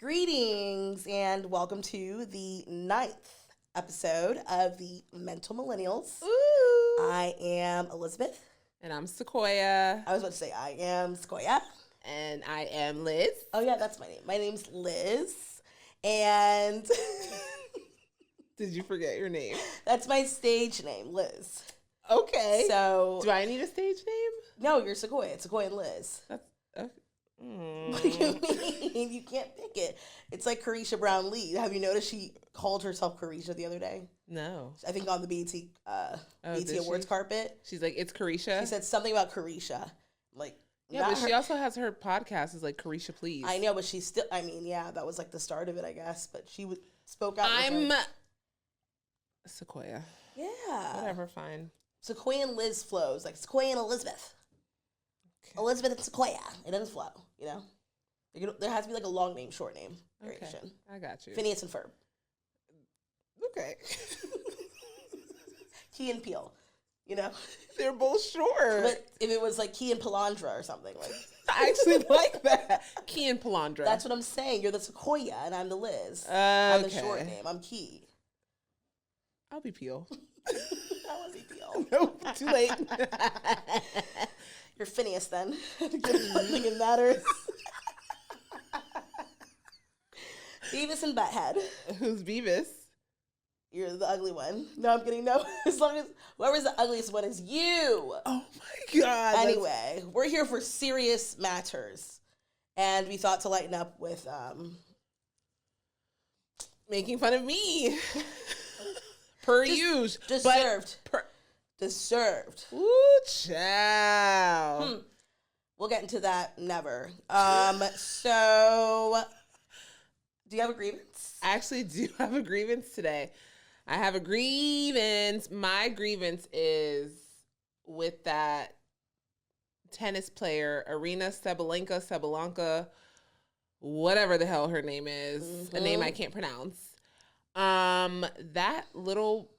Greetings and welcome to the 9th episode of the Mental Millennials. Ooh. I am Elizabeth. And I'm Sequoia. I was about to say I am Sequoia. And I am Liz. Oh yeah, that's my name. My name's Liz. And Did you forget your name? That's my stage name, Liz. Okay. So do I need a stage name? No, you're Sequoia. It's Sequoia and Liz. That's What do you mean? You can't pick it. It's like Carisha Brown-Lee. Have you noticed she called herself Carisha the other day? No. I think on the BET Awards carpet. She's like, it's Carisha? She said something about Carisha. Like, yeah, but she also has her podcast is like Carisha Please. I know, but she's still, I mean, yeah, that was like the start of it, I guess. But she spoke out. I'm Sequoia. Yeah. Whatever, fine. Sequoia and Liz flows. Like Sequoia and Elizabeth. Okay. Elizabeth and Sequoia. It doesn't flow, you know? There has to be like a long name, short name variation. Okay, I got you. Phineas and Ferb. Okay. Key and Peele, you know? They're both short. But if it was like Key and Palandra or something, like. I actually like that. Key and Palandra. That's what I'm saying. You're the Sequoia and I'm the Liz. Okay. I'm the short name. I'm Key. I'll be Peele. I want to be Peele. Nope, too late. You're Phineas then. Nothing it matters. Beavis and Butthead. Who's Beavis? You're the ugly one. No, I'm kidding. No, as long as whoever's the ugliest one is you. Oh my God. Anyway, we're here for serious matters. And we thought to lighten up with making fun of me. Per use. Deserved. Deserved. Ooh, child. We'll get into that never. So, do you have a grievance? I actually do have a grievance today. I have a grievance. My grievance is with that tennis player, Arina Sabalenka, whatever the hell her name is, a name I can't pronounce. That little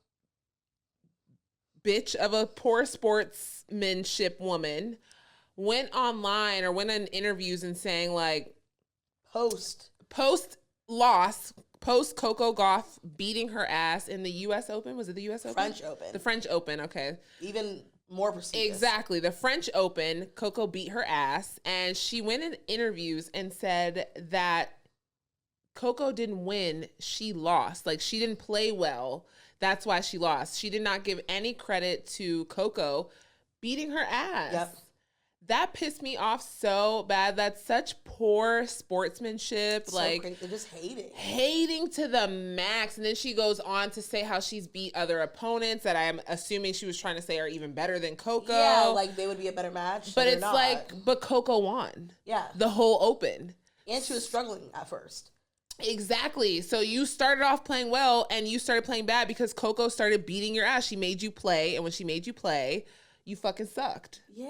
bitch of a poor sportsmanship woman went online or went on interviews and saying like post loss, post Coco Gauff beating her ass in the U.S. Open. Was it the U.S. Open? French Open. The French Open, okay. Even more prestigious. Exactly. The French Open, Coco beat her ass, and she went in interviews and said that Coco didn't win, she lost. Like, she didn't play well. That's why she lost. She did not give any credit to Coco beating her ass. Yep. That pissed me off so bad. That's such poor sportsmanship. So like, they're just hating. Hating to the max. And then she goes on to say how she's beat other opponents that I'm assuming she was trying to say are even better than Coco. Yeah, like they would be a better match. But it's not. But Coco won. Yeah. The whole Open. And she was struggling at first. Exactly. So you started off playing well and you started playing bad because Coco started beating your ass. She made you play. And when she made you play, you fucking sucked. Yeah.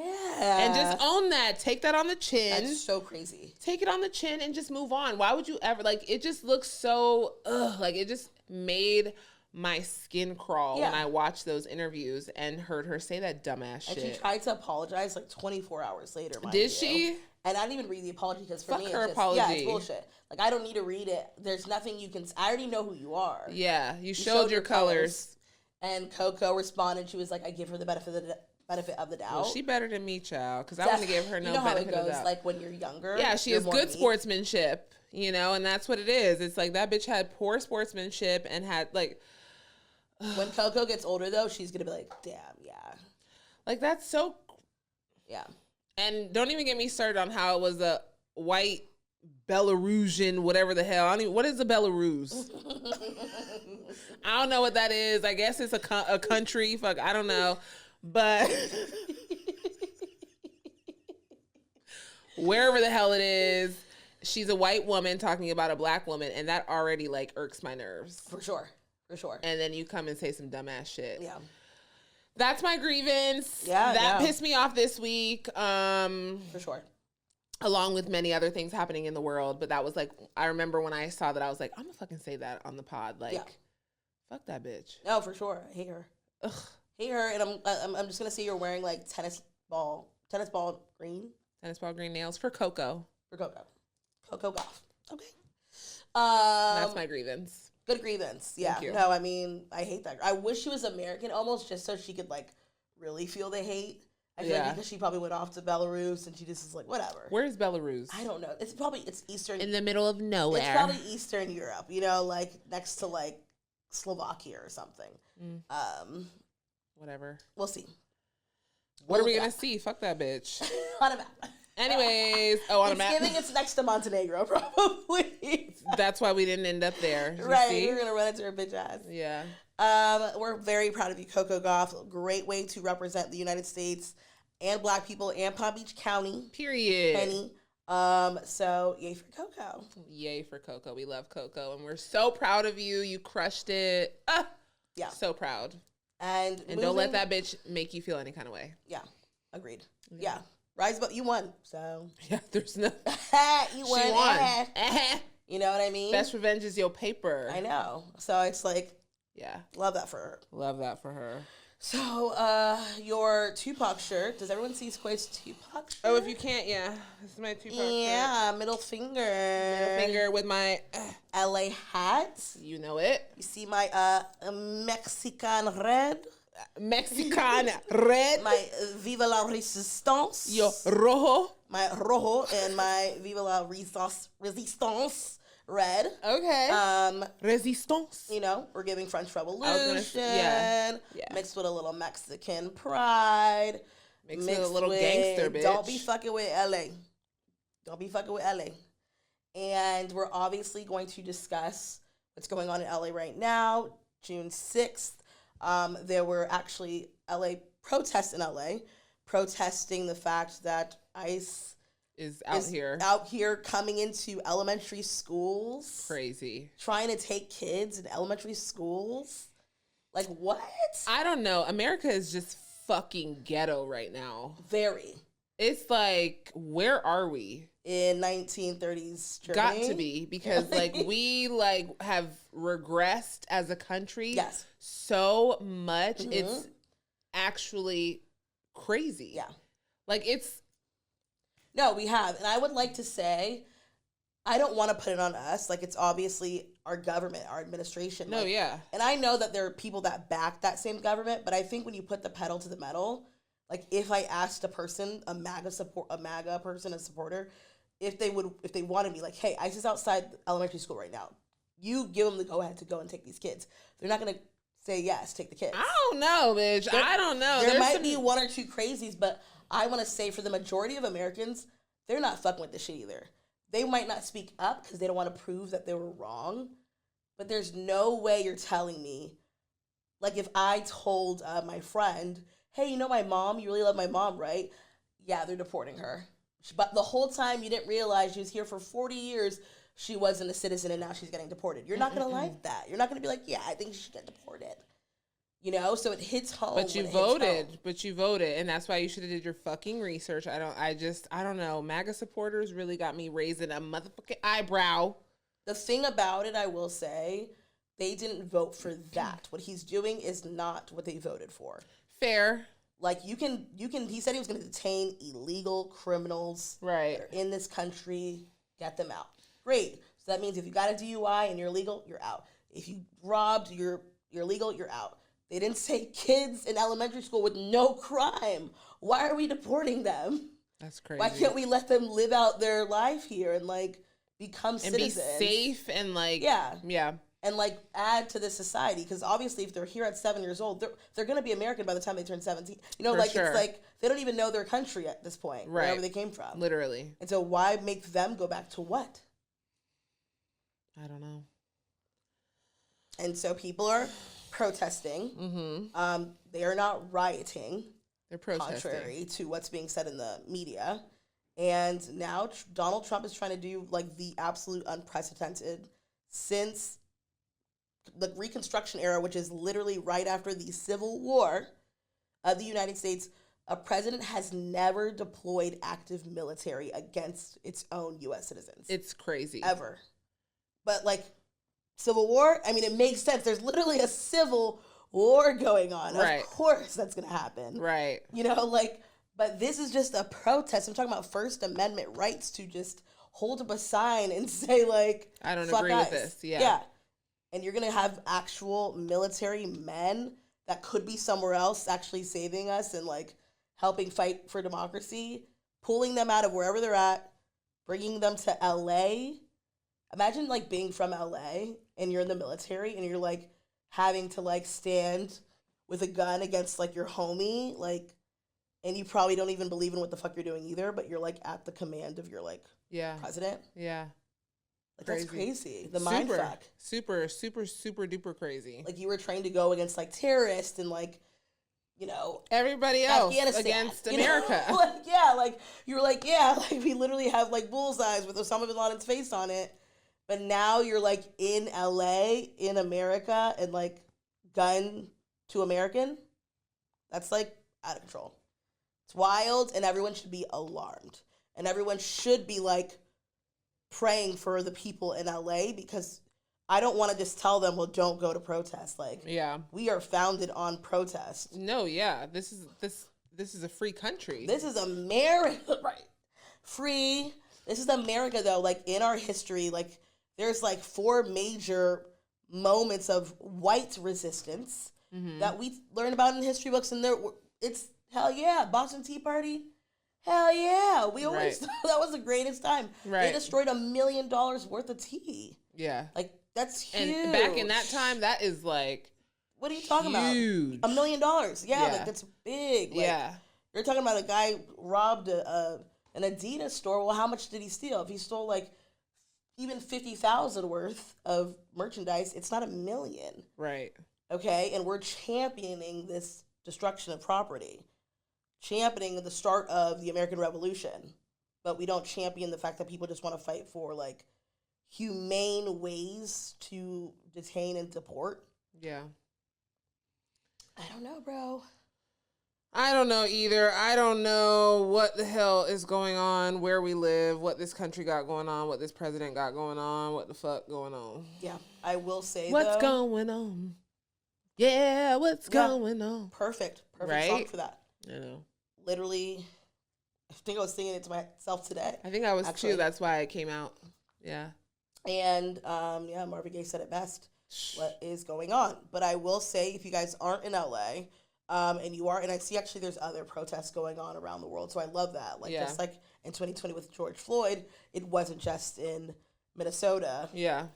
And just own that. Take that on the chin. That's so crazy. Take it on the chin and just move on. Why would you ever, like, it just looks so, like, it just made my skin crawl when I watched those interviews and heard her say that dumbass shit. And she tried to apologize like 24 hours later. Did she? And I didn't even read the apology because for me, her it's apology. Yeah, it's bullshit. Like, I don't need to read it. There's nothing you can, I already know who you are. Yeah, you showed your colors. And Coco responded. She was like, I give her the benefit of the doubt. Well, she better than me, child, because I want to give her no benefit of the doubt. You know how it goes, like when you're younger. Yeah, she has good sportsmanship, you know, and that's what it is. It's like that bitch had poor sportsmanship and had like. When Coco gets older, though, she's gonna be like, damn, yeah. Like that's so. Yeah, and don't even get me started on how it was a white Belarusian, whatever the hell. I don't even, what is a Belarus? I don't know what that is. I guess it's a country. Fuck, I don't know. But wherever the hell it is, she's a white woman talking about a black woman, and that already like irks my nerves. For sure. And then you come and say some dumbass shit. Yeah. That's my grievance. Yeah. That pissed me off this week. For sure. Along with many other things happening in the world. But that was like, I remember when I saw that, I was like, I'm gonna fucking say that on the pod. Like, fuck that bitch. No, for sure. I hate her. Ugh. Hate her. And I'm just gonna see you're wearing like tennis ball green. Tennis ball green nails for Coco. Coco Gauff. Okay. That's my grievance. Good grievance. Yeah. Thank you. No, I mean, I hate that. I wish she was American almost just so she could, like, really feel the hate. I feel like because she probably went off to Belarus and she just is like, whatever. Where's Belarus? I don't know. It's Eastern. In the middle of nowhere. It's probably Eastern Europe, you know, like next to, like, Slovakia or something. Whatever. We'll see. What are we going to see? Fuck that bitch. On a map. Anyways, on a map. It's next to Montenegro, probably. That's why we didn't end up there. Right, see? we're gonna run into her bitch ass. Yeah. We're very proud of you, Coco Gauff. Great way to represent the United States and Black people and Palm Beach County. Period. Penny. So yay for Coco. Yay for Coco. We love Coco, and we're so proud of you. You crushed it. Yeah. So proud. And don't let that bitch make you feel any kind of way. Yeah. Agreed. Yeah. Rise above. You won. So yeah, there's no. You won. She won. You know what I mean? Best revenge is your paper. I know. So it's like, yeah, love that for her. Love that for her. So, your Tupac shirt. Does everyone see Squay's Tupac shirt? Oh, if you can't, yeah, this is my Tupac shirt. Yeah, middle finger. Middle finger with my LA hat. You know it. You see my Mexican red. Mexican red. My Viva la Resistance. Yo rojo. My rojo and my Viva la Resistance red. Okay. Resistance. You know, we're giving French Revolution. Mixed with a little Mexican pride. Mixed with a little gangster bitch. Don't be fucking with LA. Don't be fucking with LA. And we're obviously going to discuss what's going on in LA right now. June 6th. There were actually protests in LA protesting the fact that ICE is out here coming into elementary schools. Crazy. Trying to take kids in elementary schools. Like, what? I don't know. America is just fucking ghetto right now. Very. It's like, where are we? In 1930s Germany? Got to be, because like we like have regressed as a country. Yes. So much. Mm-hmm. It's actually crazy. Yeah. Like it's. No, we have. And I would like to say, I don't want to put it on us. Like, it's obviously our government, our administration. No, like, yeah. And I know that there are people that back that same government, but I think when you put the pedal to the metal, like if I asked a person, a MAGA person, a supporter, if they wanted me, like, hey, ICE is outside elementary school right now. You give them the go-ahead to go and take these kids. They're not going to say yes, take the kids. I don't know, bitch. I don't know. There might be one or two crazies, but I want to say for the majority of Americans, they're not fucking with this shit either. They might not speak up because they don't want to prove that they were wrong, but there's no way you're telling me, like if I told my friend, hey, you know my mom, you really love my mom, right? Yeah, they're deporting her. But the whole time you didn't realize she was here for 40 years, she wasn't a citizen and now she's getting deported. You're not going to like that. You're not going to be like, yeah, I think she should get deported. You know, so it hits home. But you voted, and that's why you should have did your fucking research. I don't know. MAGA supporters really got me raising a motherfucking eyebrow. The thing about it, I will say, they didn't vote for that. What he's doing is not what they voted for. Fair. Like you can. He said he was going to detain illegal criminals right that are in this country, get them out. Great. So that means if you got a DUI and you're legal, you're out. If you robbed, you're legal, you're out. They didn't say kids in elementary school with no crime. Why are we deporting them? That's crazy. Why can't we let them live out their life here and like become citizens? And be safe and like yeah. And like add to this society, because obviously if they're here at 7 years old, they're going to be American by the time they turn 17. You know, For like sure. It's like they don't even know their country at this point, right? Wherever they came from, literally. And so why make them go back to what? I don't know. And so people are protesting. Mm-hmm. They are not rioting. They're protesting. Contrary to what's being said in the media. And now Donald Trump is trying to do like the absolute unprecedented since the Reconstruction era, which is literally right after the Civil War of the United States. A president has never deployed active military against its own U.S. citizens. It's crazy. Ever. But like Civil War, I mean, it makes sense. There's literally a civil war going on. Right. Of course that's going to happen. Right. You know, like, but this is just a protest. I'm talking about First Amendment rights to just hold up a sign and say, like, I don't fuck agree ICE. with this. Yeah. Yeah. And you're going to have actual military men that could be somewhere else actually saving us and, like, helping fight for democracy, pulling them out of wherever they're at, bringing them to LA. Imagine, like, being from LA and you're in the military and you're, like, having to, like, stand with a gun against, like, your homie, like, and you probably don't even believe in what the fuck you're doing either, but you're, like, at the command of your, like, president. Yeah. Like, that's crazy. The mind fuck. Super duper crazy. Like, you were trained to go against, like, terrorists and, like, you know, everybody else Afghanistan, against America. Like, yeah, like, you were like, yeah, like, we literally have, like, bullseyes with Osama bin Laden's face on it. But now you're, like, in LA, in America, and, like, gun to American. That's, like, out of control. It's wild, and everyone should be alarmed. And everyone should be, like, praying for the people in LA, because I don't want to just tell them, well, don't go to protest. Like, we are founded on protest. No, yeah. This is a free country. This is America, right? Free. This is America, though. Like, in our history, like, there's, like, 4 major moments of white resistance that we learn about in history books, and it's hell yeah, Boston Tea Party, hell yeah. We always thought that was the greatest time. They destroyed $1 million worth of tea. Yeah, like, that's huge. And back in that time, that is like, what are you talking about? $1 million. Yeah, like, that's big. Like, you're talking about a guy robbed an Adidas store. Well, how much did he steal? If he stole, like, even 50,000 worth of merchandise, it's not $1 million. Right. Okay, and we're championing this destruction of property, championing the start of the American Revolution, but we don't champion the fact that people just want to fight for, like, humane ways to detain and deport. Yeah. I don't know, bro. I don't know either. I don't know what the hell is going on, where we live, what this country got going on, what this president got going on, what the fuck going on. Yeah, I will say, what's going on? Yeah, what's going on? Perfect song for that. I know. Literally, I think I was singing it to myself today. I think I was too. That's why it came out. Yeah. And, Marvin Gaye said it best. What is going on? But I will say, if you guys aren't in LA, and you are, and I see actually there's other protests going on around the world, so I love that. Like, just like in 2020 with George Floyd, it wasn't just in Minnesota. Yeah.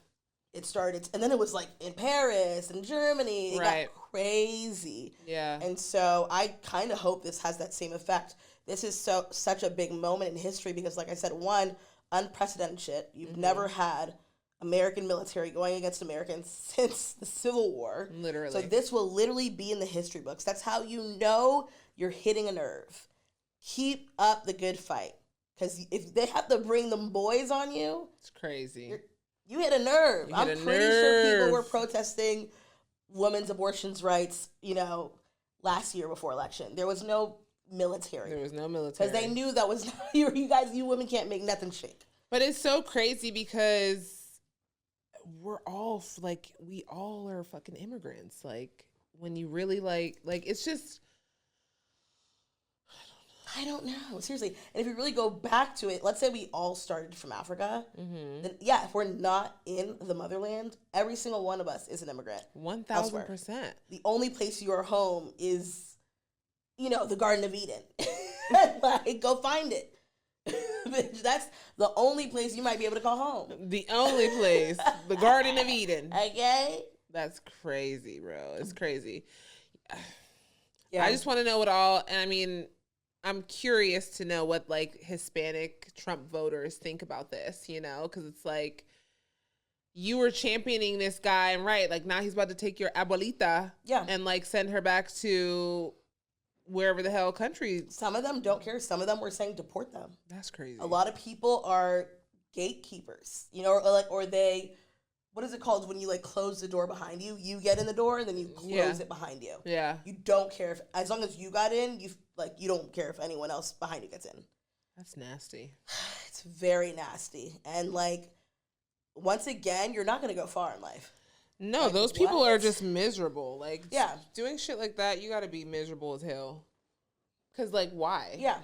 It started, and then it was, like, in Paris and Germany. It got crazy. Yeah. And so I kind of hope this has that same effect. This is such a big moment in history because, like I said, one, unprecedented shit. You've never had American military going against Americans since the Civil War. Literally. So this will literally be in the history books. That's how you know you're hitting a nerve. Keep up the good fight. Because if they have to bring them boys on you, it's crazy. You hit a nerve. I'm pretty sure people were protesting women's abortions rights, last year before election. There was no military. Because they knew that was not, you women can't make nothing shake. But it's so crazy because we're all, like, we all are fucking immigrants. Like, when you really, like, it's just, I don't know. Seriously. And if you really go back to it, let's say we all started from Africa. Then, if we're not in the motherland, every single one of us is an immigrant. 1,000%. The only place you are home is, the Garden of Eden. Like, go find it. That's the only place you might be able to call home. The only place. The Garden of Eden. Okay. That's crazy, bro. It's crazy. Yeah. I just want to know what all, and I mean, I'm curious to know what, like, Hispanic Trump voters think about this, because it's like, you were championing this guy, and like, now he's about to take your abuelita and, like, send her back to wherever the hell country. Some of them don't care. Some of them were saying deport them. That's crazy. A lot of people are gatekeepers, or they, what is it called when you, like, close the door behind you? You get in the door and then you close it behind you. Yeah. You don't care if, as long as you got in, you don't care if anyone else behind you gets in. That's nasty. It's very nasty. And, like, once again, you're not going to go far in life. No, like, those people are just miserable. Like, doing shit like that, you got to be miserable as hell. Because, like, why? Yeah.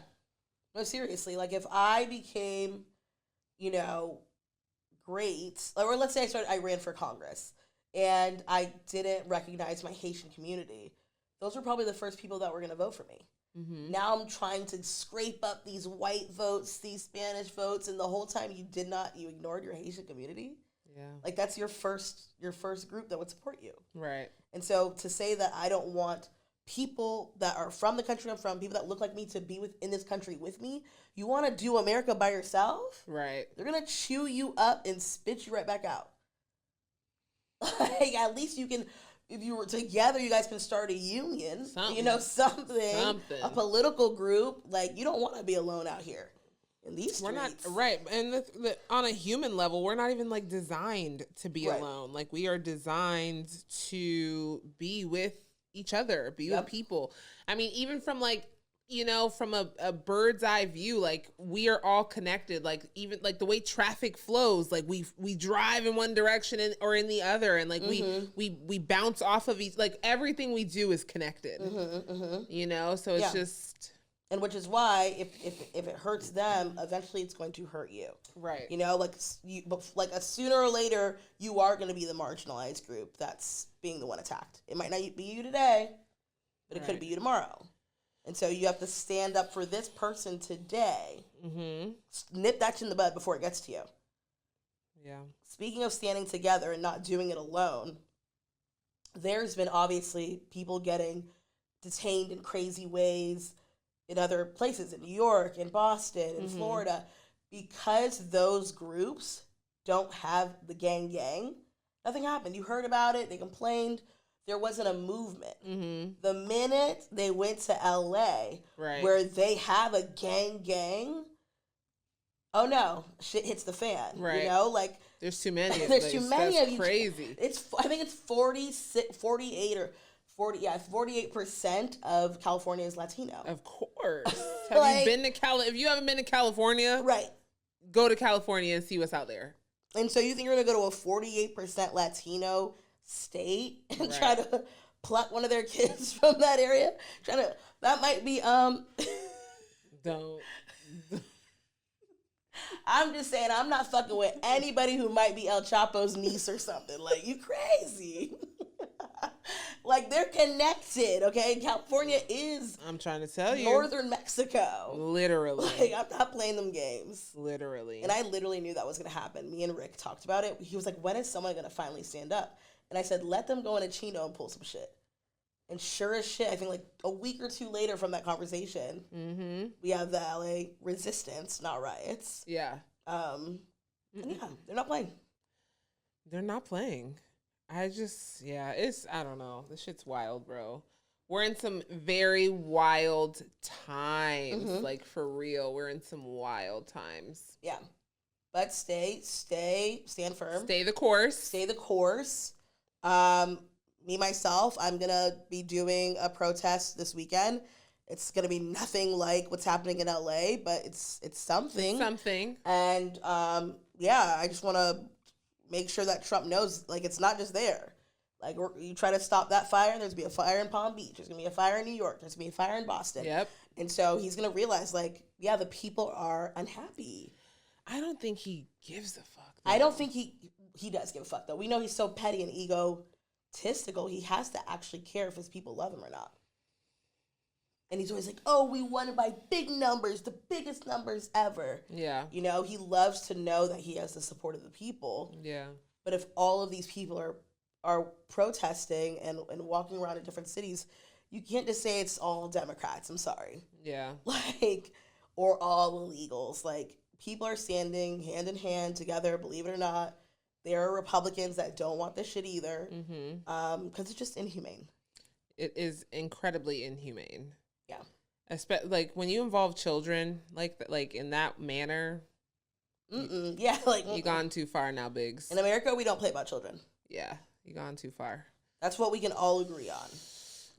No, seriously. Like, if I became you know, great, or let's say I ran for Congress and I didn't recognize my Haitian community, those were probably the first people that were going to vote for me. Mm-hmm. Now I'm trying to scrape up these white votes, these Spanish votes, and the whole time you ignored your Haitian community. Yeah. Like, that's your first group that would support you. Right. And so to say that I don't want people that are from the country I'm from, people that look like me, to be in this country with me, you want to do America by yourself? Right. They're going to chew you up and spit you right back out. Like, at least you can, if you were together, you guys can start a union, something, a political group. Like, you don't want to be alone out here in these streets. We're not, right. And on a human level, we're not even like designed to be alone. Like, we are designed to be with each other, be with people. I mean, even from like, from a bird's eye view, like, we are all connected. Like, even like the way traffic flows, like we drive in one direction or in the other, and like we bounce off of each. Like, everything we do is connected. So it's just, and which is why if it hurts them, eventually it's going to hurt you. Right. Like sooner or later, you are going to be the marginalized group that's being the one attacked. It might not be you today, but it could be you tomorrow. And so you have to stand up for this person today. Mm-hmm. Nip that in the bud before it gets to you. Yeah. Speaking of standing together and not doing it alone, there's been obviously people getting detained in crazy ways in other places, in New York, in Boston, in Florida, because those groups don't have the gang. Nothing happened. You heard about it. They complained. There wasn't a movement. Mm-hmm. The minute they went to LA, where they have a gang, oh no, shit hits the fan. Right. Like, there's too many. There's too many of you. Crazy. I think it's 48% of California is Latino. Of course. Have you been to If you haven't been to California, go to California and see what's out there. And so you think you're gonna go to a 48% Latino state and try to pluck one of their kids from that area? That might be Don't. I'm just saying, I'm not fucking with anybody who might be El Chapo's niece or something. Like, you crazy. Like, they're connected, okay? California is, I'm trying to tell you, northern Mexico. Literally. Like, I'm not playing them games. Literally. And I literally knew that was going to happen. Me and Rick talked about it. He was like, when is someone going to finally stand up? And I said, let them go in a Chino and pull some shit. And sure as shit, I think like a week or two later from that conversation, we have the LA resistance, not riots. Yeah. And yeah, they're not playing. They're not playing. I don't know. This shit's wild, bro. We're in some very wild times. Like, for real. We're in some wild times. Yeah. But stand firm. Stay the course. Stay the course. Me, myself, I'm going to be doing a protest this weekend. It's going to be nothing like what's happening in LA, but it's something. And, I just want to make sure that Trump knows, like, it's not just there. Like, you try to stop that fire, there's going to be a fire in Palm Beach. There's going to be a fire in New York. There's going to be a fire in Boston. Yep. And so he's going to realize, like, yeah, the people are unhappy. I don't think he gives a fuck, though. I don't think he does give a fuck, though. We know he's so petty and egotistical, he has to actually care if his people love him or not. And he's always like, oh, we won by big numbers, the biggest numbers ever. Yeah. He loves to know that he has the support of the people. Yeah. But if all of these people are protesting and walking around in different cities, you can't just say it's all Democrats. I'm sorry. Yeah. Like, or all illegals. Like, people are standing hand in hand together, believe it or not. There are Republicans that don't want this shit either, because it's just inhumane. It is incredibly inhumane. Yeah. Like, when you involve children like in that manner, yeah, like you gone too far now, Biggs. In America, we don't play about children. Yeah, you gone too far. That's what we can all agree on.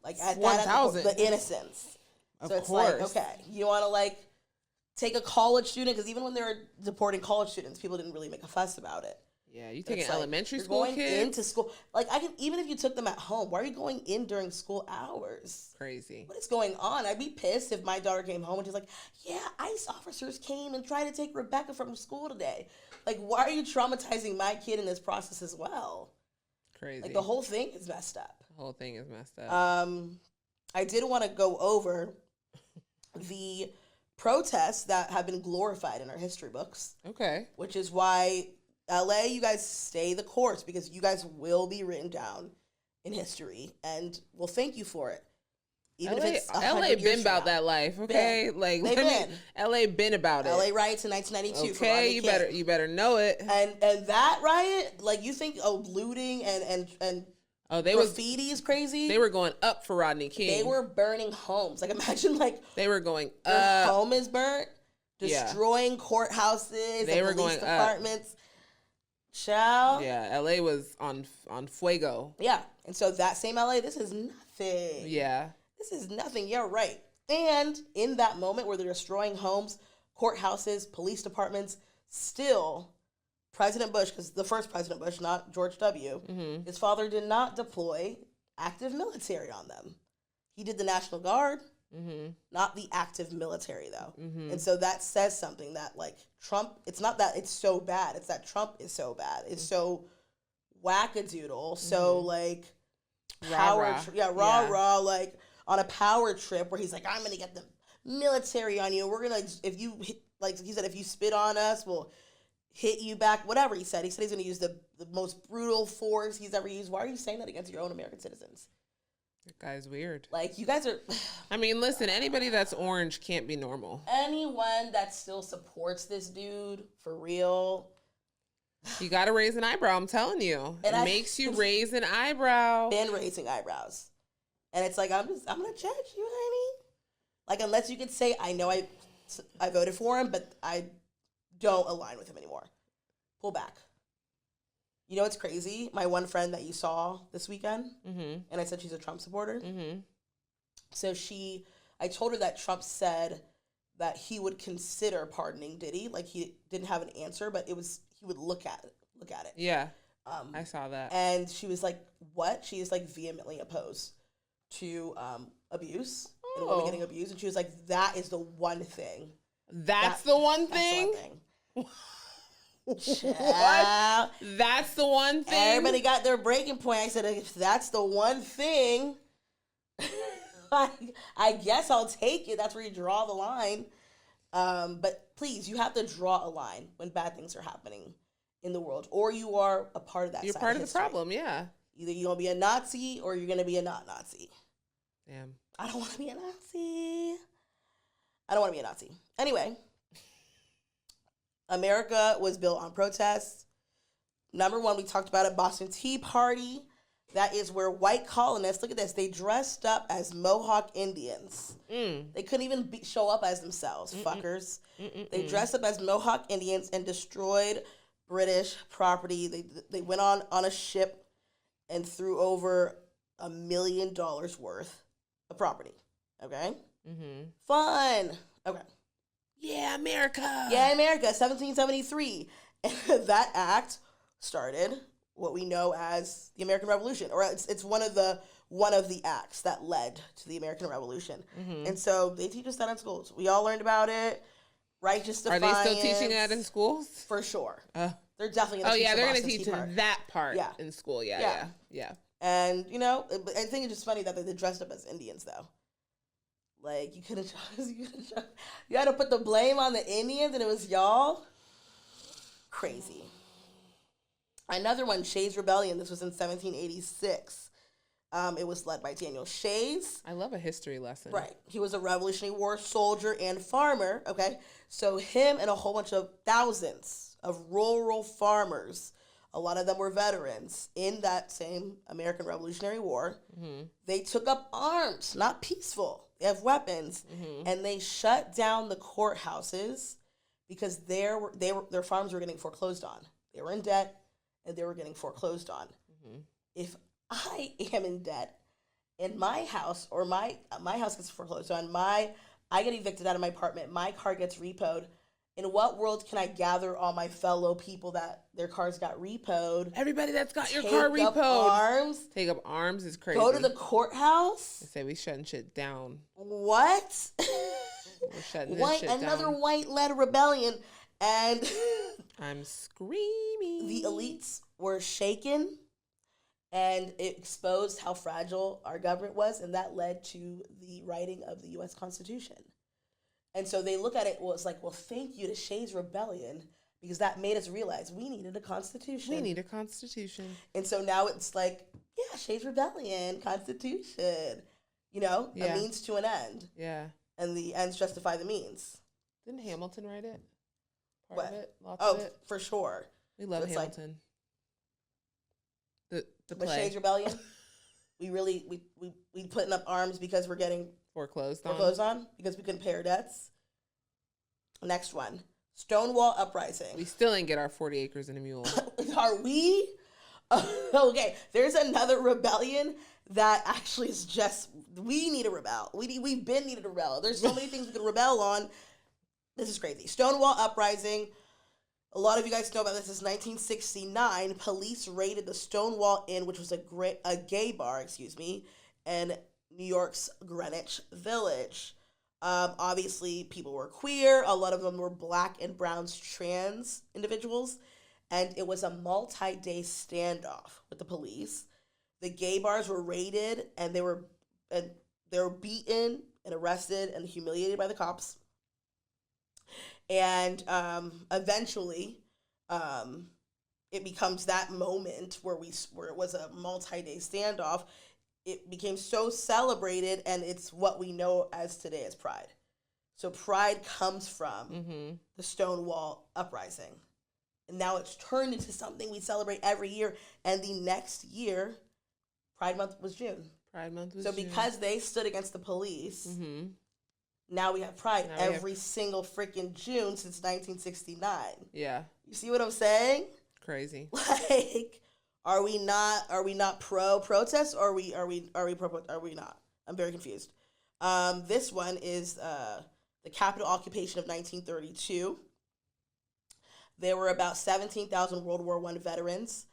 Like, at 1,000, the innocence. So it's course. like, okay, you want to like take a college student, because even when they were deporting college students, people didn't really make a fuss about it. Yeah, you taking It's like, elementary you're school going kids? into school. Like, even if you took them at home, why are you going in during school hours? Crazy. What is going on? I'd be pissed if my daughter came home and she's like, yeah, ICE officers came and tried to take Rebecca from school today. Like, why are you traumatizing my kid in this process as well? Crazy. Like, the whole thing is messed up. The whole thing is messed up. I did want to go over the protests that have been glorified in our history books. Okay. Which is why LA, you guys stay the course, because you guys will be written down in history, and we'll thank you for it. Even LA, if it's LA been about that life, okay? Been. Like, Been. LA been about it. LA riots in 1992. Okay, you better know it. And that riot, like, you think looting and graffiti is crazy? They were going up for Rodney King. They were burning homes. Like, imagine, like, they were going your up. home is burnt, destroying courthouses, they and were police going departments. Up. Ciao. Yeah, LA was on fuego. Yeah, and so that same LA, this is nothing. Yeah. This is nothing. Yeah, right. And in that moment where they're destroying homes, courthouses, police departments, still President Bush, because the first President Bush, not George W., his father did not deploy active military on them. He did the National Guard, not the active military, though. And so that says something that, like, Trump, it's not that it's so bad. It's that Trump is so bad. It's so wackadoodle. So, like, power, rah, like, on a power trip where he's like, I'm going to get the military on you. We're going to, if you, like he said, if you spit on us, we'll hit you back. Whatever he said. He said he's going to use the most brutal force he's ever used. Why are you saying that against your own American citizens? That guy's weird. Like, you guys are... I mean, listen, anybody that's orange can't be normal. Anyone that still supports this dude, for real... You got to raise an eyebrow, I'm telling you. It makes you raise an eyebrow. Been raising eyebrows. And it's like, I'm going to judge you, honey. Like, unless you could say, I know I voted for him, but I don't align with him anymore. Pull back. You know what's crazy? My one friend that you saw this weekend, and I said she's a Trump supporter. So I told her that Trump said that he would consider pardoning Diddy. Like, he didn't have an answer, but he would look at it. Yeah, I saw that. And she was like, what? She is, like, vehemently opposed to abuse and women getting abused. And she was like, that is the one thing. That's the one thing? What? That's the one thing? Everybody got their breaking point. I said, if that's the one thing, I guess I'll take it. That's where you draw the line. But please, you have to draw a line when bad things are happening in the world, or you are a part of that. You're part of the problem, yeah. Either you're going to be a Nazi or you're going to be a not Nazi. Damn. I don't want to be a Nazi. Anyway, America was built on protests. Number one, we talked about it, Boston Tea Party. That is where white colonists, look at this, they dressed up as Mohawk Indians. They couldn't even show up as themselves, fuckers. They dressed up as Mohawk Indians and destroyed British property. They went on a ship and threw over $1 million worth of property. Okay? Fun. Okay. Yeah, America. 1773. And that act started what we know as the American Revolution, or it's one of the acts that led to the American Revolution. And so they teach us that in schools. We all learned about it. Righteous defiance. Are they still teaching that in schools? For sure. They're definitely going to teach they're going to teach that part Yeah. in school. Yeah. And, you know, I think it's just funny that they dressed up as Indians, though. Like, you had to put the blame on the Indians, and it was y'all. Crazy. Another one, Shay's Rebellion. This was in 1786. It was led by Daniel Shays. I love a history lesson. Right. He was a Revolutionary War soldier and farmer, okay? So him and a whole bunch of thousands of rural farmers, a lot of them were veterans in that same American Revolutionary War. They took up arms, not peaceful. They have weapons, and they shut down the courthouses because their farms were getting foreclosed on. They were in debt, and they were getting foreclosed on. If I am in debt, and my house or my house gets foreclosed on, I get evicted out of my apartment, my car gets repoed, In what world can I gather all my fellow people that their cars got repoed? Everybody that's got your car repoed. Take up arms is crazy. Go to the courthouse. I say we shutting shit down. What? We're shutting this shit down. Another white-led rebellion. And I'm screaming. The elites were shaken, and it exposed how fragile our government was, and that led to the writing of the U.S. Constitution. And so they look at it, it's like, well, thank you to Shay's rebellion, because that made us realize we needed a constitution. We need a constitution. And so now it's like, yeah, Shay's rebellion, constitution. A means to an end. Yeah. And the ends justify the means. Didn't Hamilton write it? Part of it? Lots of it? Oh, for sure. We love Hamilton. The But play. Shay's rebellion, we putting up arms because we're getting foreclosed on because we couldn't pay our debts. Next one, Stonewall uprising. We still ain't get our 40 acres and a mule. Are we? Okay, there's another rebellion that actually is just, we need to rebel. We've been needed to rebel. There's so many things we can rebel on. This is crazy. Stonewall uprising. A lot of you guys know about this. It's 1969. Police raided the Stonewall Inn, which was a gay bar, in New York's Greenwich Village. Obviously, people were queer. A lot of them were black and brown trans individuals. And it was a multi-day standoff with the police. The gay bars were raided, and they were beaten and arrested and humiliated by the cops. And eventually, it becomes that moment where it was a multi-day standoff. It became so celebrated, and it's what we know as today as Pride. So Pride comes from the Stonewall uprising. And now it's turned into something we celebrate every year. And the next year, Pride Month was June. So because they stood against the police, now we have Pride every single freaking June since 1969. Yeah. You see what I'm saying? Crazy. Like, are we not pro protest, or are we not? I'm very confused. This one is the Capitol occupation of 1932. There were about 17,000 World War I veterans.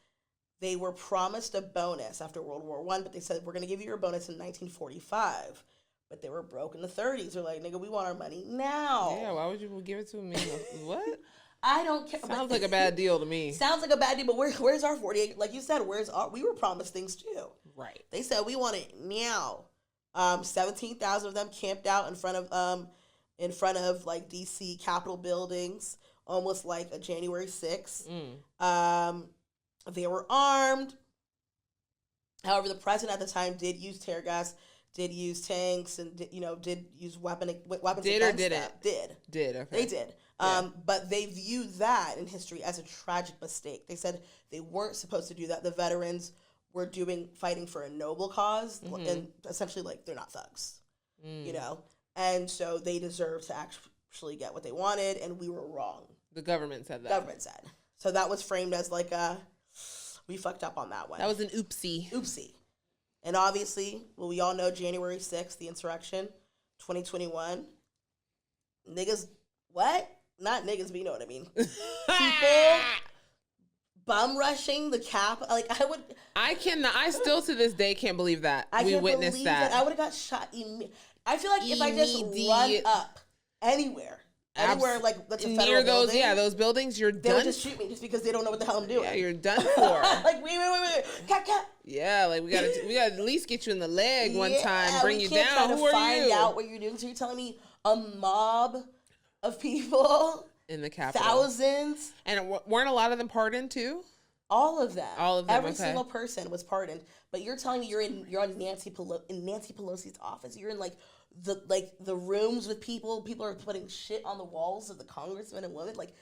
They were promised a bonus after World War I, but they said, we're going to give you your bonus in 1945. But they were broke in the 30s. They're like, nigga, we want our money now. Yeah, why would you give it to me? What? I don't care. Sounds like a bad deal to me. Sounds like a bad deal, but where's our 48? Like you said, we were promised things too. Right. They said, we want it now. 17,000 of them camped out in front of like DC Capitol buildings, almost like a January 6th. They were armed. However, the president at the time did use tear gas, did use tanks, and did use weapons. Did or didn't? Did. Okay. They did. But they view that in history as a tragic mistake. They said they weren't supposed to do that. The veterans were fighting for a noble cause, and essentially, like, they're not thugs, and so they deserve to actually get what they wanted, and we were wrong. The government said that. So that was framed as like we fucked up on that one. That was an oopsie. And obviously, we all know January 6th, the insurrection, 2021. Niggas, what? Not niggas, but you know what I mean. People bum rushing the cap. Like, I still to this day can't believe that. We witnessed that. I would have got shot. I feel like if I just run up anywhere like that's a federal near those building, those buildings, you're done. They would just shoot me just because they don't know what the hell I'm doing. Yeah, you're done for. Like wait, cat. Yeah, like we gotta at least get you in the leg one time, bring you down. Who are you? Find out what you're doing. So you're telling me a mob of people in the Capitol, thousands, and weren't a lot of them pardoned too? All of them. Every okay. single person was pardoned. But you're telling me you're on Nancy Pelosi's office. You're in like the rooms with people. People are putting shit on the walls of the congressmen and women. Like,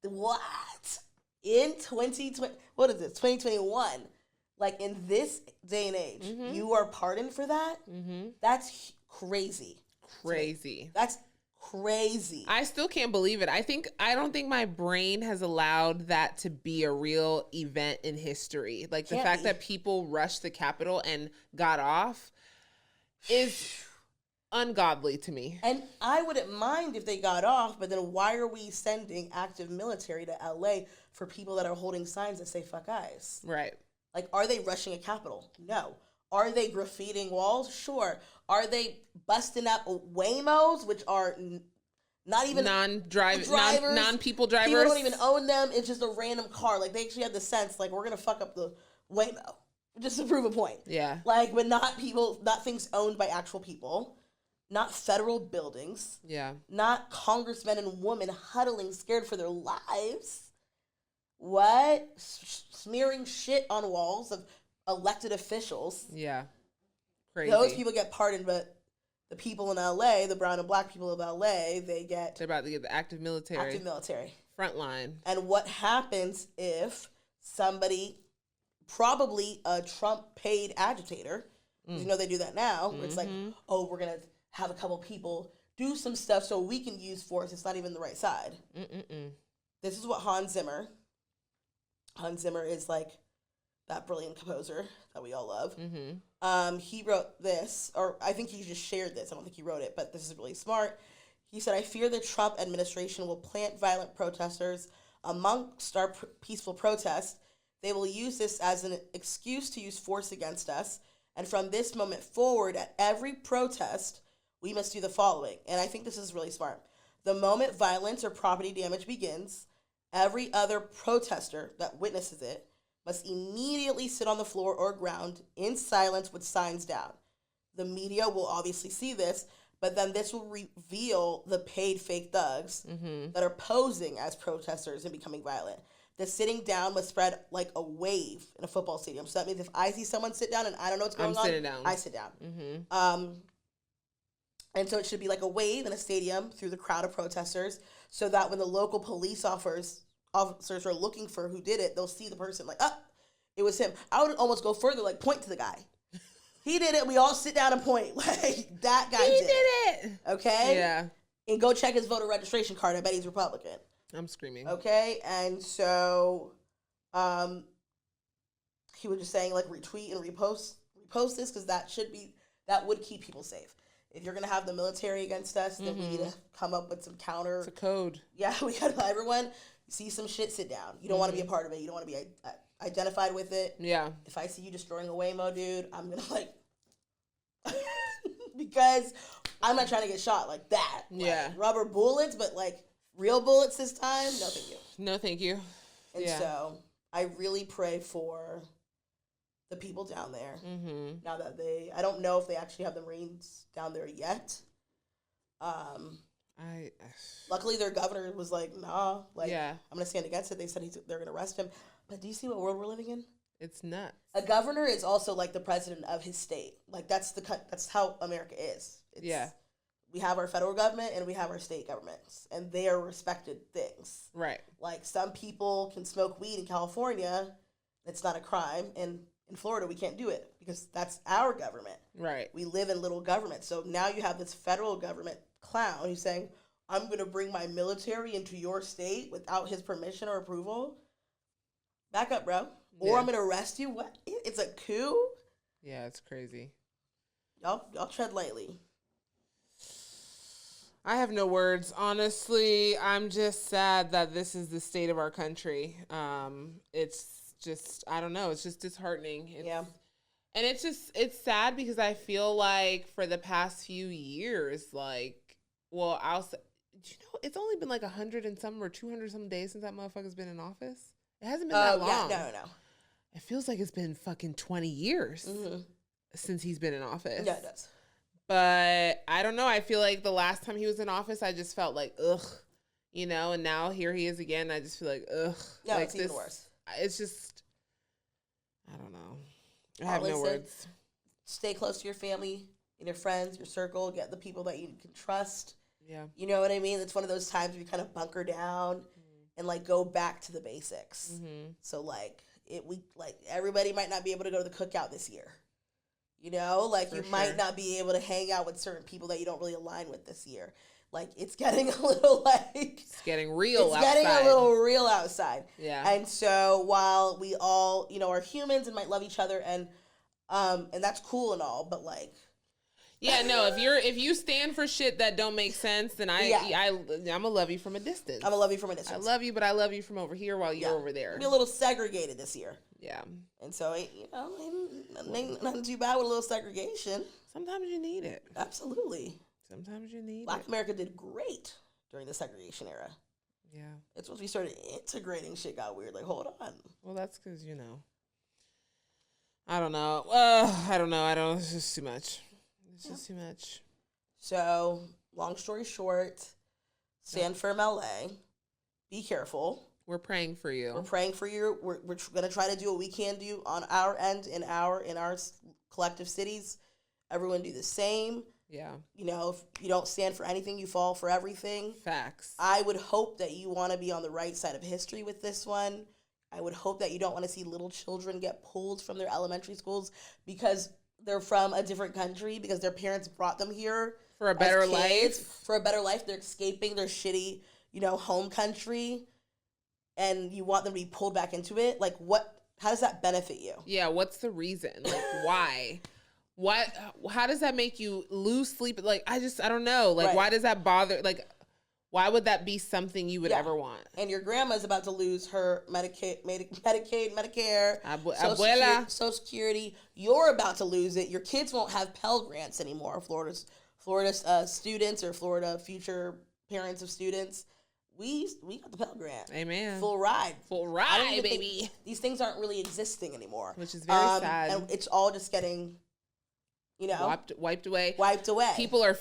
what? In 2020, what is this? 2021. Like, in this day and age, you are pardoned for that? That's crazy. That's crazy. I still can't believe it. I don't think my brain has allowed that to be a real event in history. Like the fact that people rushed the Capitol and got off is ungodly to me. And I wouldn't mind if they got off, but then why are we sending active military to LA for people that are holding signs that say fuck ICE? Right. Like, are they rushing a Capitol? No. Are they graffitiing walls? Sure. Are they busting up Waymos, which are not even non-people drivers? People don't even own them. It's just a random car. Like, they actually have the sense, like, we're going to fuck up the Waymo just to prove a point. Yeah. Like, but not things owned by actual people. Not federal buildings. Yeah. Not congressmen and women huddling scared for their lives. What? Smearing shit on walls of elected officials. Yeah. Crazy. Those people get pardoned, but the people in LA, the brown and black people of LA, they're about to get the active military. Active military. Frontline. And what happens if somebody, probably a Trump paid agitator, you know they do that now, where it's like, oh, we're going to have a couple people do some stuff so we can use force. It's not even the right side. This is what Hans Zimmer is like that brilliant composer that we all love. He wrote this, or I think he just shared this. I don't think he wrote it, but this is really smart. He said, I fear the Trump administration will plant violent protesters amongst our peaceful protests. They will use this as an excuse to use force against us. And from this moment forward, at every protest, we must do the following. And I think this is really smart. The moment violence or property damage begins, every other protester that witnesses it must immediately sit on the floor or ground in silence with signs down. The media will obviously see this, but then this will reveal the paid fake thugs that are posing as protesters and becoming violent. The sitting down must spread like a wave in a football stadium. So that means if I see someone sit down and I don't know what's going on, I sit down. And so it should be like a wave in a stadium through the crowd of protesters so that when the local police officers are looking for who did it, they'll see the person like, oh, it was him. I would almost go further, like point to the guy. He did it. We all sit down and point. Like, that guy did it. Okay? Yeah. And go check his voter registration card. I bet he's Republican. I'm screaming. Okay? And so he was just saying, like, retweet and repost this because that would keep people safe. If you're going to have the military against us, then we need to come up with some counter. It's a code. Yeah, we got to tell everyone, see some shit, sit down. You don't want to be a part of it. You don't want to be identified with it. Yeah. If I see you destroying a Waymo, dude, I'm going to like, because I'm not trying to get shot like that. Yeah. Like, rubber bullets, but like real bullets this time, no thank you. No thank you. And so I really pray for the people down there. Now that I don't know if they actually have the Marines down there yet. Luckily their governor was like, nah, like, I'm going to stand against it. They said they're going to arrest him. But do you see what world we're living in? It's nuts. A governor is also like the president of his state. Like that's how America is. We have our federal government and we have our state governments, and they are respected things. Right. Like some people can smoke weed in California. It's not a crime. And in Florida, we can't do it because that's our government. Right. We live in little government. So now you have this federal government clown who's saying, I'm going to bring my military into your state without his permission or approval. Back up, bro. Or I'm going to arrest you. What? It's a coup? Yeah, it's crazy. Y'all tread lightly. I have no words. Honestly, I'm just sad that this is the state of our country. It's just, I don't know. It's just disheartening. And it's sad because I feel like for the past few years, like, well, it's only been like 100 and some or 200 some days since that motherfucker's been in office. It hasn't been that long. Yeah, no. It feels like it's been fucking 20 years since he's been in office. Yeah, it does. But I don't know. I feel like the last time he was in office, I just felt like, ugh, and now here he is again. I just feel like, ugh. Yeah, like it's even worse. It's just, I don't know. I have no words. Stay close to your family and your friends, your circle. Get the people that you can trust. Yeah. You know what I mean? It's one of those times where you kind of bunker down and like go back to the basics. So like everybody might not be able to go to the cookout this year. Like you might not be able to hang out with certain people that you don't really align with this year. Like it's getting a little it's getting real outside. Getting a little real outside. Yeah. And so while we all, are humans and might love each other and that's cool and all, but like Yeah, no, if you stand for shit that don't make sense, then I'm gonna love you from a distance. I'm gonna love you from a distance. I love you, but I love you from over here while you're over there. Be a little segregated this year. Yeah. And so, ain't nothing too bad with a little segregation. Sometimes you need it. Absolutely. Sometimes you need Black it. America did great during the segregation era. Yeah. It's once we started integrating, shit got weird. Like, hold on. Well, that's because, I don't know. It's just too much. It's just too much. So, long story short, stand firm, LA. Be careful. We're praying for you. We're praying for you. We're going to try to do what we can do on our end in our collective cities. Everyone do the same. Yeah. If you don't stand for anything, you fall for everything. Facts. I would hope that you want to be on the right side of history with this one. I would hope that you don't want to see little children get pulled from their elementary schools because they're from a different country, because their parents brought them here for a better life. For a better life. They're escaping their shitty, home country, and you want them to be pulled back into it. Like, how does that benefit you? Yeah, what's the reason? Like, why? How does that make you lose sleep? Like, I don't know. Like, Why does that bother? Like, why would that be something you would ever want? And your grandma's about to lose her Medicaid, Medicare, Social Security. You're about to lose it. Your kids won't have Pell Grants anymore. Florida's students or Florida future parents of students. We got the Pell Grant. Amen. Full ride, baby. These things aren't really existing anymore, which is very sad. And it's all just getting, wiped away. People are.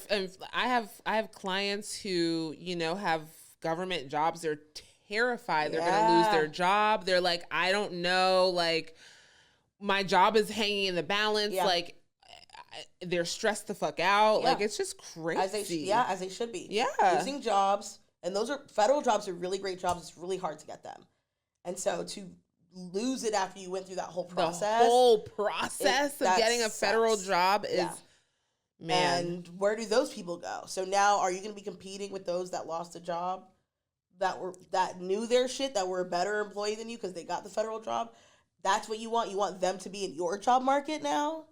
I have clients who have government jobs. They're terrified. They're going to lose their job. They're like, I don't know. Like, my job is hanging in the balance. Yeah. Like, they're stressed the fuck out. Yeah. Like, it's just crazy. As they should be. Yeah, losing jobs, and those are federal jobs. Are really great jobs. It's really hard to get them, and so to lose it after you went through that whole process. The whole process of getting a federal job is, man. And where do those people go? So now, are you going to be competing with those that lost a job, that knew their shit, that were a better employee than you because they got the federal job? That's what you want? You want them to be in your job market now?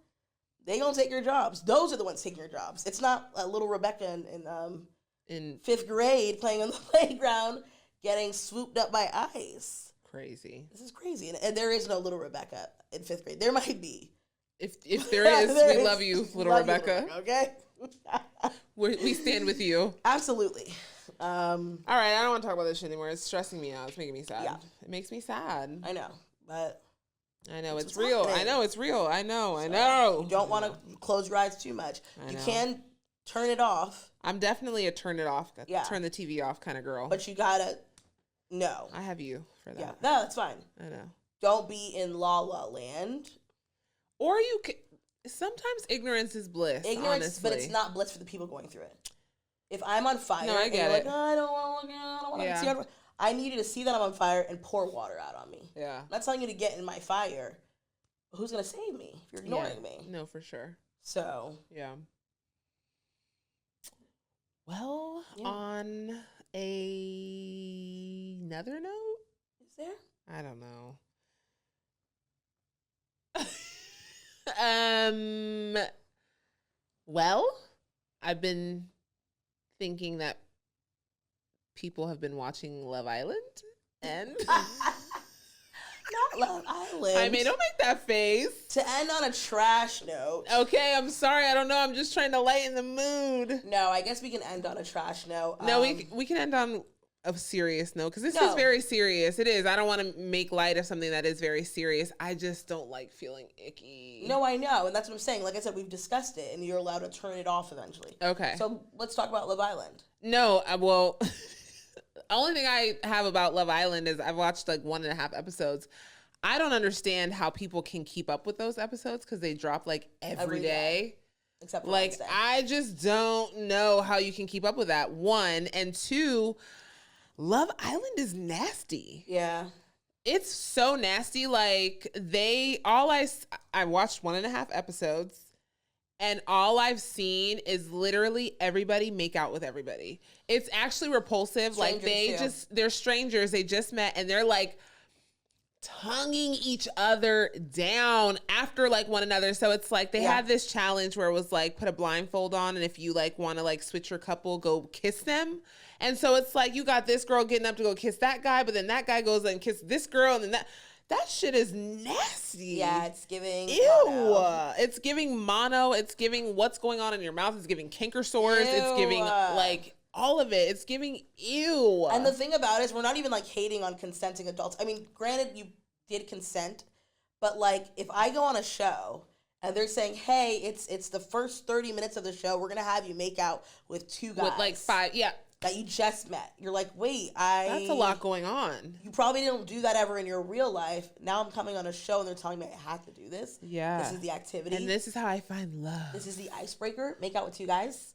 They gonna take your jobs. Those are the ones taking your jobs. It's not little Rebecca in 5th grade playing on the playground getting swooped up by ICE. Crazy. This is crazy. And there is no little Rebecca in 5th grade. There might be. If there is, we love you, little Rebecca. Okay? We stand with you. Absolutely. All right, I don't want to talk about this shit anymore. It's stressing me out. It's making me sad. Yeah. It makes me sad. I know, but... I know it's real. Happening. I know it's real. I know. You don't want to close your eyes too much. You can turn it off. I'm definitely a turn it off, turn the TV off kind of girl. But you gotta know. I have you for that. Yeah, no, that's fine. I know. Don't be in la la land. Or you can. Sometimes ignorance is bliss. Honestly. But it's not bliss for the people going through it. If I'm on fire, I get it. Like, I don't want to see. I need you to see that I'm on fire and pour water out on me. Yeah. I'm not telling you to get in my fire. But who's going to save me if you're ignoring me? No, for sure. So. Yeah. Well, on another note. Is there? I don't know. Well, I've been thinking that people have been watching Love Island, and not Love Island. I mean, don't make that face. To end on a trash note. Okay, I'm sorry. I don't know. I'm just trying to lighten the mood. No, I guess we can end on a trash note. No, we can end on a serious note because this is very serious. It is. I don't want to make light of something that is very serious. I just don't like feeling icky. No, I know, and that's what I'm saying. Like I said, we've discussed it, and you're allowed to turn it off eventually. Okay. So let's talk about Love Island. No, well, the only thing I have about Love Island is I've watched like 1.5 episodes. I don't understand how people can keep up with those episodes because they drop like every day. Except for like Wednesday. I just don't know how you can keep up with that. 1 and 2. Love Island is nasty. Yeah. It's so nasty. Like I watched 1.5 episodes and all I've seen is literally everybody make out with everybody. It's actually repulsive. Strangers, like they're strangers. They just met and they're like tonguing each other down after like one another. So it's like they had this challenge where it was like put a blindfold on, and if you like want to like switch your couple, go kiss them. And so it's like you got this girl getting up to go kiss that guy, but then that guy goes and kiss this girl, and then that shit is nasty. Yeah, it's giving mono. It's giving mono. It's giving what's going on in your mouth. It's giving canker sores. Ew. It's giving like all of it. It's giving ew. And the thing about it is we're not even like hating on consenting adults. I mean, granted, you did consent, but like if I go on a show and they're saying, hey, it's the first 30 minutes of the show, we're going to have you make out with two guys. With like 5, that you just met. You're like, wait, that's a lot going on. You probably didn't do that ever in your real life. Now I'm coming on a show and they're telling me I have to do this. Yeah. This is the activity. And this is how I find love. This is the icebreaker. Make out with two guys.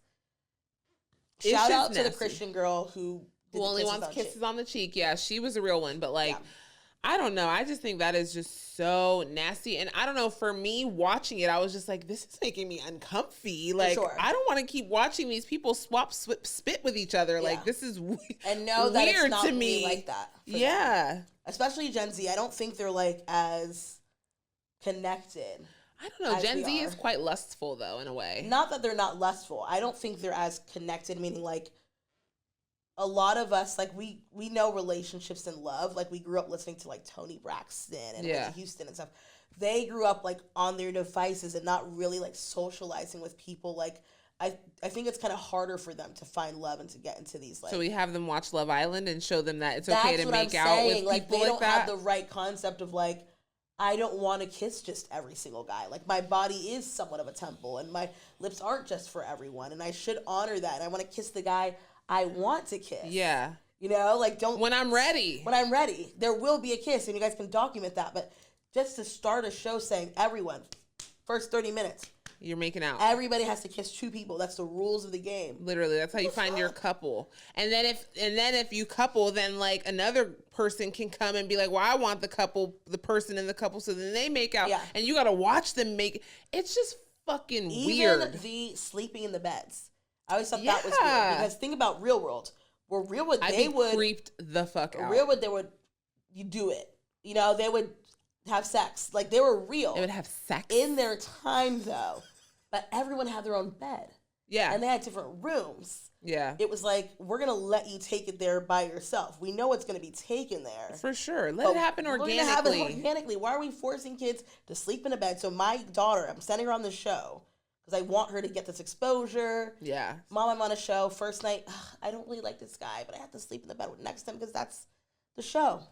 Shout out to the Christian girl who only wants kisses on the cheek. Yeah, she was a real one. But like, I don't know. I just think that is just so nasty. And I don't know, for me watching it, I was just like, this is making me uncomfy. Like, I don't want to keep watching these people spit with each other. Yeah. Like, this is and know that weird it's not to me. Like that. Yeah. Them. Especially Gen Z. I don't think they're like as connected. I don't know. Gen Z is quite lustful though, in a way. Not that they're not lustful. I don't think they're as connected, meaning like a lot of us, like we know relationships and love. Like we grew up listening to like Toni Braxton and Whitney Houston and stuff. They grew up like on their devices and not really like socializing with people. Like I think it's kind of harder for them to find love and to get into these like. So we have them watch Love Island and show them that it's okay to make out with people like they don't that. have the right concept of like, I don't want to kiss just every single guy. Like my body is somewhat of a temple and my lips aren't just for everyone. And I should honor that. And I want to kiss the guy I want to kiss. Yeah. You know, like when I'm ready. When I'm ready. There will be a kiss and you guys can document that. But just to start a show saying everyone, first 30 minutes. You're making out. Everybody has to kiss two people. That's the rules of the game. Literally, that's how you find your couple. And then if you couple, then like another person can come and be like, well, I want the person in the couple. So then they make out. Yeah. And you got to watch them make. It's just fucking weird. Even the sleeping in the beds. I always thought that was weird. Because think about Real World. Where Real World, they would creeped the fuck out. Real World, you do it. You know, they would have sex. Like they were real. They would have sex. In their time though. But everyone had their own bed. Yeah. And they had different rooms. Yeah. It was like, we're going to let you take it there by yourself. We know it's going to be taken there. For sure. Let it happen organically. Let it happen organically. Why are we forcing kids to sleep in a bed? So my daughter, I'm sending her on the show because I want her to get this exposure. Yeah. Mom, I'm on a show. First night, I don't really like this guy, but I have to sleep in the bed next to him because that's the show.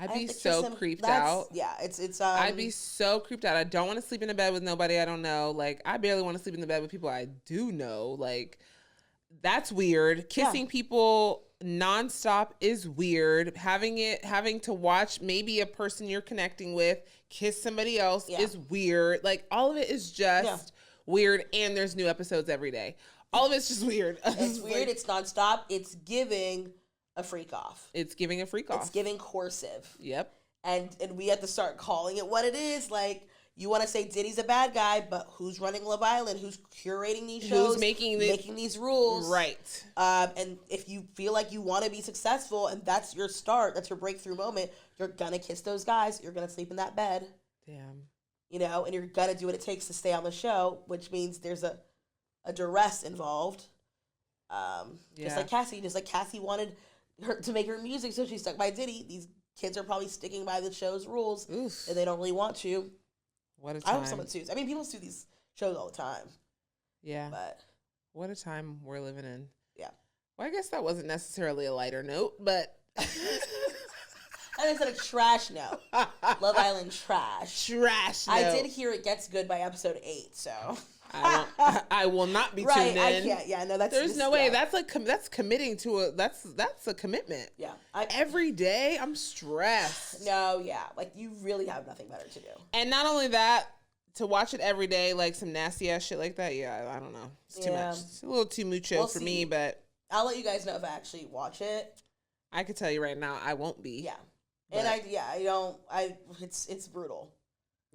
I'd be so creeped out. Yeah, it's. I'd be so creeped out. I don't want to sleep in a bed with nobody I don't know. Like, I barely want to sleep in the bed with people I do know. Like, that's weird. Kissing people nonstop is weird. Having to watch maybe a person you're connecting with kiss somebody else is weird. Like, all of it is just weird. And there's new episodes every day. All of it's just weird. It's weird. It's nonstop. It's giving a freak off. It's giving a freak off. It's giving coercive. Yep. And we have to start calling it what it is. Like, you want to say Diddy's a bad guy, but who's running Love Island? Who's curating these shows? Who's making these rules? Right. And if you feel like you want to be successful and that's your start, that's your breakthrough moment, you're going to kiss those guys. You're going to sleep in that bed. Damn. You know, and you're going to do what it takes to stay on the show, which means there's a duress involved. Just like Cassie wanted her to make her music, so she stuck by Diddy. These kids are probably sticking by the show's rules, and they don't really want to. What a time. I hope someone sues. I mean, people sue these shows all the time. Yeah. But what a time we're living in. Yeah. Well, I guess that wasn't necessarily a lighter note, but and it's a trash note. Love Island trash. Trash note. I did hear it gets good by episode 8, so I will not be tuned in. I can't. Yeah, no, there's no way. That's committing to a that's a commitment. Yeah, every day I'm stressed. No, yeah, like you really have nothing better to do. And not only that, to watch it every day, like some nasty ass shit like that. Yeah, I don't know. It's too much. It's a little too mucho for me, but I'll let you guys know if I actually watch it. I could tell you right now, I won't be. Yeah, and I don't. It's brutal.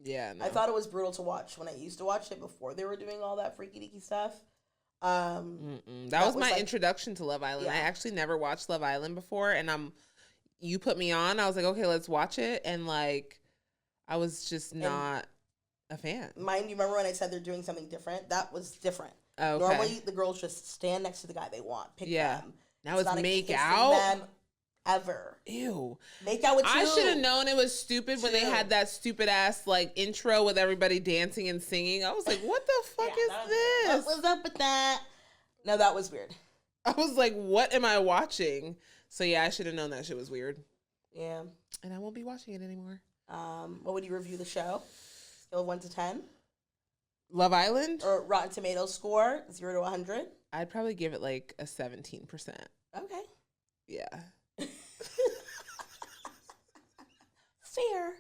Yeah, no. I thought it was brutal to watch when I used to watch it before they were doing all that freaky deaky stuff. That was my introduction to Love Island. I actually never watched Love Island before, and you put me on. I was like, okay, let's watch it. And like, I was just not a fan. Mind you, remember when I said they're doing something different? That was different. Okay. Normally, the girls just stand next to the guy they want, pick them. Now it's make out. Them ever. Ew. Make out with you. I should have known it was stupid when they had that stupid ass like intro with everybody dancing and singing. I was like, what the fuck is this? What was up with that? No, that was weird. I was like, what am I watching? So yeah, I should have known that shit was weird. Yeah. And I won't be watching it anymore. What would you review the show? Scale of 1 to 10? Love Island? Or Rotten Tomatoes score, 0 to 100? I'd probably give it like a 17%. Okay. Yeah. Fair.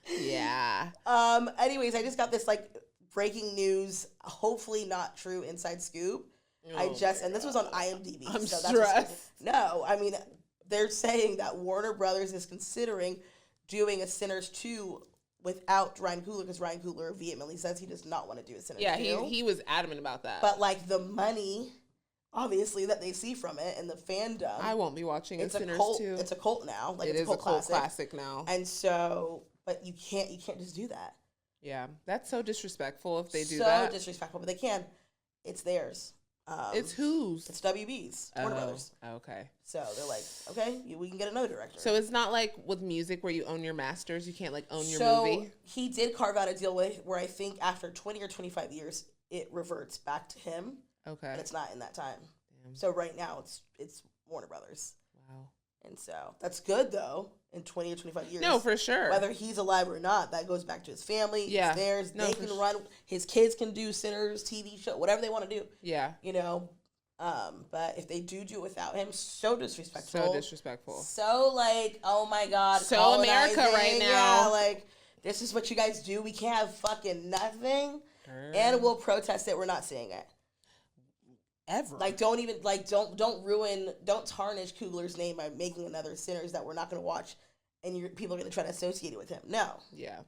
Yeah. Anyways, I just got this like breaking news, hopefully not true inside scoop. And this was on IMDb. I'm so stressed. No, I mean, they're saying that Warner Brothers is considering doing a Sinners 2 without Ryan Coogler, because Ryan Coogler vehemently says he does not want to do a Sinners 2. Yeah, he was adamant about that. But like the money, obviously, that they see from it and the fandom. I won't be watching a Sinners 2. It's a cult now. Like, it is a cult classic now. And so, but you can't just do that. Yeah, that's so disrespectful if they do that. So disrespectful, but they can. It's theirs. It's whose? It's WB's. Warner Brothers. Okay. So they're like, okay, we can get another director. So it's not like with music where you own your masters. You can't like own your movie. He did carve out a deal where I think after 20 or 25 years, it reverts back to him. Okay. And it's not in that time. Damn. So right now it's Warner Brothers. Wow. And so that's good though. In 20 or 25 years. No, for sure. Whether he's alive or not, that goes back to his family. Yeah. It's theirs. They can run. His kids can do Sinners, TV show, whatever they want to do. Yeah. You know. But if they do it without him, so disrespectful. So disrespectful. So like, oh my God. So America right now. Yeah, like, this is what you guys do. We can't have fucking nothing. And we'll protest it. We're not seeing it. Ever. Like, don't tarnish Coogler's name by making another Sinners that we're not going to watch, and people are going to try to associate it with him. No. Yeah.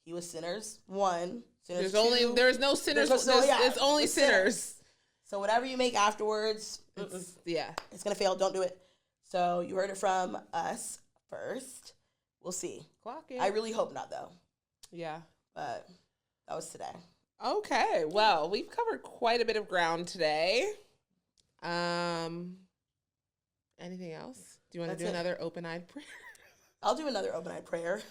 He was Sinners 1, Sinners there's 2. There's no Sinners. It's only Sinners. So whatever you make afterwards, it's going to fail. Don't do it. So you heard it from us first. We'll see. Clock it. I really hope not, though. Yeah. But that was today. Okay. Well, we've covered quite a bit of ground today. Anything else? Do you want to do another open-eyed prayer? I'll do another open-eyed prayer.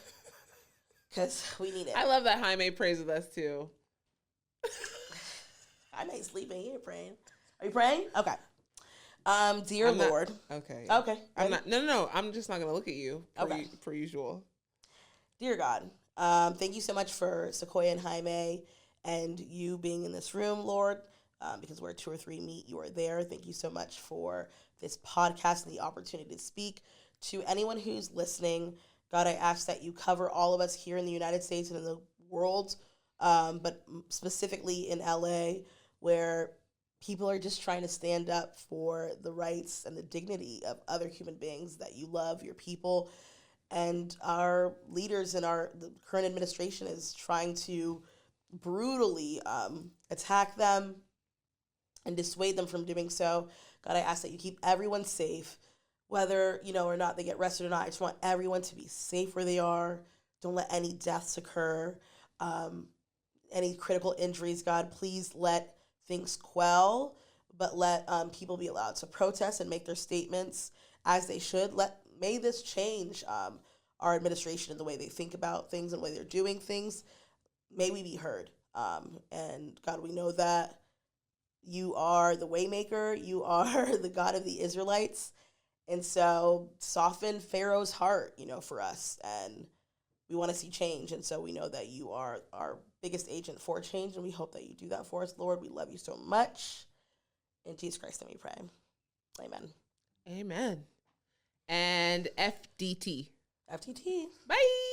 Because we need it. I love that Jaime prays with us, too. I may sleep in here praying. Are you praying? Okay. Dear Lord. Okay. Okay. I'm not. No. I'm just not going to look at you. Per usual. Dear God, thank you so much for Sequoia and Jaime and you being in this room, Lord. Because where 2 or 3 meet, you are there. Thank you so much for this podcast and the opportunity to speak to anyone who's listening. God, I ask that you cover all of us here in the United States and in the world, but specifically in LA, where people are just trying to stand up for the rights and the dignity of other human beings that you love, your people. And our leaders in the current administration is trying to brutally attack them and dissuade them from doing so. God, I ask that you keep everyone safe, whether, or not they get arrested or not. I just want everyone to be safe where they are. Don't let any deaths occur, any critical injuries. God, please let things quell, but let people be allowed to protest and make their statements as they should. May this change our administration and the way they think about things and the way they're doing things. May we be heard. And God, we know that you are the waymaker. You are the God of the Israelites. And so soften Pharaoh's heart, for us. And we want to see change. And so we know that you are our biggest agent for change. And we hope that you do that for us, Lord. We love you so much. In Jesus Christ's name we pray. Amen. Amen. And FDT. FDT. Bye.